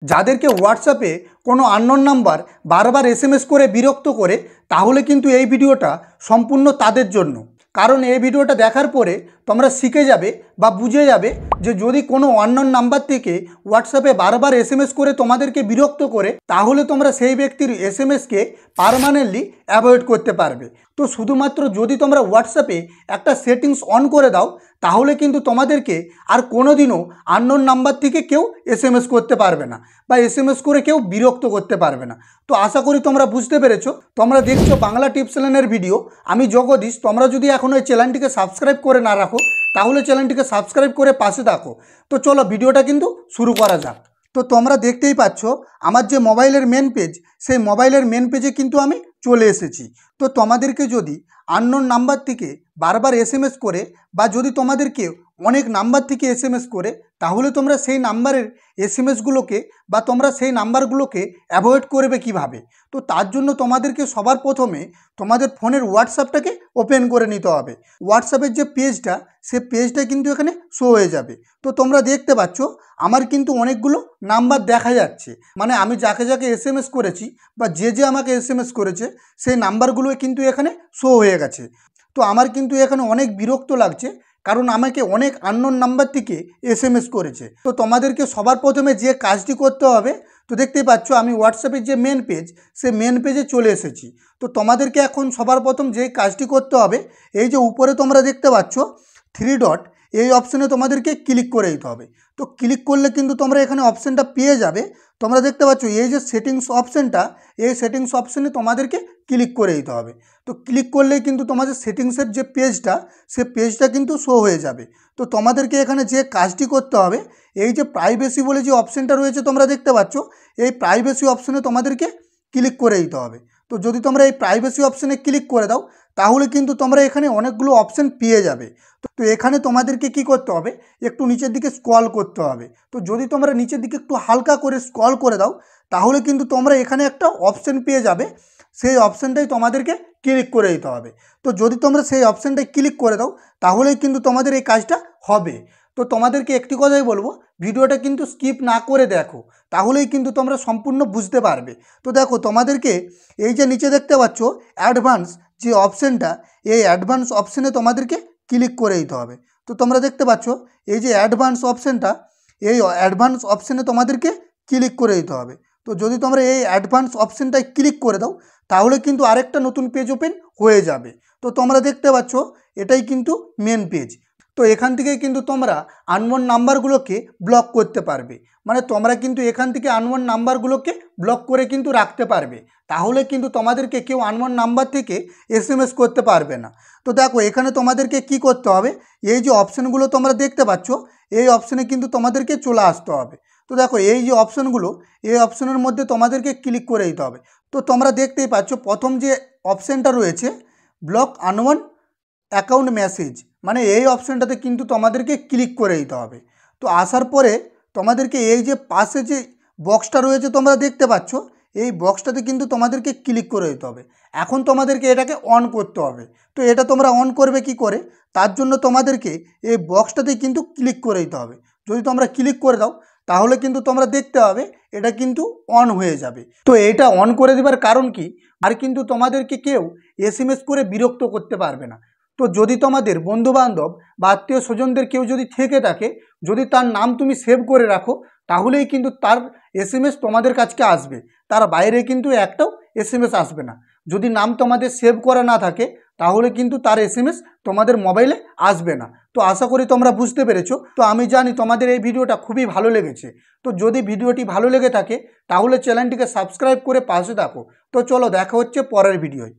যাদেরকে হোয়াটসঅ্যাপে কোনো আননোন নাম্বার বারবার এসএমএস করে বিরক্ত করে, তাহলে কিন্তু এই ভিডিওটা সম্পূর্ণ তাদের জন্য। কারণ এই ভিডিওটা দেখার পরে তোমরা শিখে যাবে বা বুঝে যাবে যে যদি কোনো আননোন নাম্বার থেকে হোয়াটসঅ্যাপে বারবার এসএমএস করে তোমাদেরকে বিরক্ত করে, তাহলে তোমরা সেই ব্যক্তির এসএমএসকে পার্মানেন্টলি অ্যাভয়েড করতে পারবে। তো শুধুমাত্র যদি তোমরা হোয়াটসঅ্যাপে একটা সেটিংস অন করে দাও, তাহলে কিন্তু তোমাদেরকে আর কোনোদিনও আননোন নাম্বার থেকে কেউ এসএমএস করতে পারবে না বা এসএমএস করে কেউ বিরক্ত করতে পারবে না। তো আশা করি তোমরা বুঝতে পেরেছো। তোমরা দেখছো বাংলা টিপস চ্যানেলের ভিডিও, আমি জগদীশ। তোমরা যদি এখন এই চ্যানেলটিকে সাবস্ক্রাইব করে না রাখো, তাহলে চ্যানেলটিকে সাবস্ক্রাইব করে পাশে থাকো। তো চলো ভিডিওটা কিন্তু শুরু করা যাক। তো তোমরা দেখতেই পাচ্ছ আমার যে মোবাইলের মেন পেজ, সেই মোবাইলের মেন পেজে কিন্তু আমি চলে এসেছি। তো তোমাদেরকে যদি আননোন নাম্বার থেকে বারবার এসএমএস করে বা যদি তোমাদেরকে অনেক নাম্বার থেকে এসএমএস করে, তাহলে তোমরা সেই নাম্বারের এসএমএসগুলোকে বা তোমরা সেই নাম্বারগুলোকে অ্যাভয়েড করবে কিভাবে। তো তার জন্য তোমাদেরকে সবার প্রথমে তোমাদের ফোনের হোয়াটসঅ্যাপটাকে ওপেন করে নিতে হবে। হোয়াটসঅ্যাপের যে পেজটা, সে পেজটা কিন্তু এখানে শো হয়ে যাবে। তো তোমরা দেখতে পাচ্ছ আমার কিন্তু অনেকগুলো নাম্বার দেখা যাচ্ছে, মানে আমি যাকে যাকে এসএমএস করেছি বা যে আমাকে এসএমএস করেছে সেই নাম্বারগুলো কিন্তু এখানে শো হয়ে গেছে। তো আমার কিন্তু এখানে অনেক বিরক্ত লাগছে, কারণ আমাকে অনেক আননোন নাম্বার থেকে এসএমএস করেছে। তো তোমাদেরকে সবার প্রথমে যে কাজটি করতে হবে, তো দেখতেই পাচ্ছ আমি হোয়াটসঅ্যাপের যে মেন পেজ, সে মেন পেজে চলে এসেছি। তো তোমাদেরকে এখন সবার প্রথম যে কাজটি করতে হবে, এই যে উপরে তোমরা দেখতে পাচ্ছ 3 ডট, এই অপশানে তোমাদেরকে ক্লিক করে দিতে হবে। তো ক্লিক করলে কিন্তু তোমরা এখানে অপশানটা পেয়ে যাবে। তোমরা দেখতে পাচ্ছ এই যে সেটিংস অপশানটা, এই সেটিংস অপশানে তোমাদেরকে ক্লিক করে দিতে হবে। তো ক্লিক করলেই কিন্তু তোমাদের সেটিংসের যে পেজটা, সে পেজটা কিন্তু শো হয়ে যাবে। তো তোমাদেরকে এখানে যে কাজটি করতে হবে, এই যে প্রাইভেসি বলে যে অপশানটা রয়েছে তোমরা দেখতে পাচ্ছ, এই প্রাইভেসি অপশানে তোমাদেরকে ক্লিক করে দিতে হবে। তো যদি তোমরা এই প্রাইভেসি অপশানে ক্লিক করে দাও, তাহলে কিন্তু তোমরা এখানে অনেকগুলো অপশান পেয়ে যাবে। তো এখানে তোমাদেরকে কি করতে হবে, একটু নিচের দিকে স্ক্রল করতে হবে। তো যদি তোমরা নিচের দিকে একটু হালকা করে স্ক্রল করে দাও, তাহলে কিন্তু তোমরা এখানে একটা অপশান পেয়ে যাবে। সেই অপশানটাই তোমাদেরকে ক্লিক করে দিতে হবে। তো যদি তোমরা সেই অপশানটায় ক্লিক করে দাও, তাহলেই কিন্তু তোমাদের এই কাজটা হবে। তো তোমাদেরকে একটি কথাই বলবো, ভিডিওটা কিন্তু স্কিপ না করে দেখো, তাহলেই কিন্তু তোমরা সম্পূর্ণ বুঝতে পারবে। তো দেখো তোমাদেরকে এই যে নিচে দেখতে পাচ্ছ অ্যাডভান্স যে অপশানটা, এই অ্যাডভান্স অপশানে তোমাদেরকে ক্লিক করে দিতে হবে। তো তোমরা দেখতে পাচ্ছ এই যে অ্যাডভান্স অপশানটা, এই অ্যাডভান্স অপশানে তোমাদেরকে ক্লিক করে দিতে হবে। তো যদি তোমরা এই অ্যাডভান্স অপশানটায় ক্লিক করে দাও, তাহলে কিন্তু আরেকটা নতুন পেজ ওপেন হয়ে যাবে। তো তোমরা দেখতে পাচ্ছ এটাই কিন্তু মেন পেজ। তো এখান থেকে কিন্তু তোমরা আননোন নাম্বারগুলোকে ব্লক করতে পারবে, মানে তোমরা কিন্তু এখান থেকে আননোন নাম্বারগুলোকে ব্লক করে কিন্তু রাখতে পারবে। তাহলে কিন্তু তোমাদেরকে কেউ আননোন নাম্বার থেকে এসএমএস করতে পারবে না। তো দেখো এখানে তোমাদেরকে কি করতে হবে, এই যে অপশানগুলো তোমরা দেখতে পাচ্ছ, এই অপশানে কিন্তু তোমাদেরকে চলে আসতে হবে। তো দেখো এই যে অপশানগুলো, এই অপশানের মধ্যে তোমাদেরকে ক্লিক করে দিতে হবে। তো তোমরা দেখতেই পাচ্ছ প্রথম যে অপশানটা রয়েছে ব্লক আননোন অ্যাকাউন্ট মেসেজ, মানে এই অপশানটাতে কিন্তু তোমাদেরকে ক্লিক করে দিতে হবে। তো আসার পরে তোমাদেরকে এই যে পাশে যে বক্সটা রয়েছে তোমরা দেখতে পাচ্ছ, এই বক্সটাতে কিন্তু তোমাদেরকে ক্লিক করে দিতে হবে। এখন তোমাদেরকে এটাকে অন করতে হবে। তো এটা তোমরা অন করবে কি করে, তার জন্য তোমাদেরকে এই বক্সটাতে কিন্তু ক্লিক করে দিতে হবে। যদি তোমরা ক্লিক করে দাও, তাহলে কিন্তু তোমরা দেখতে হবে এটা কিন্তু অন হয়ে যাবে। তো এটা অন করে দেবার কারণ কি, আর কিন্তু তোমাদেরকে কেউ এসএমএস করে বিরক্ত করতে পারবে না। তো যদি তোমাদের বন্ধুবান্ধব বা আত্মীয় স্বজনদের কেউ যদি থেকে থাকে, যদি তার নাম তুমি সেভ করে রাখো, তাহলেই কিন্তু তার এসএমএস তোমাদের কাছে আসবে। তার বাইরে কিন্তু একটাও এসএমএস আসবে না। যদি নাম তোমাদের সেভ করা না থাকে, তাহলে কিন্তু তার এসএমএস তোমাদের মোবাইলে আসবে না। তো আশা করি তোমরা বুঝতে পেরেছো। তো আমি জানি তোমাদের এই ভিডিওটা খুবই ভালো লেগেছে। তো যদি ভিডিওটি ভালো লেগে থাকে, তাহলে চ্যানেলটিকে সাবস্ক্রাইব করে পাশে থাকো। তো চলো দেখা হচ্ছে পরের ভিডিওয়।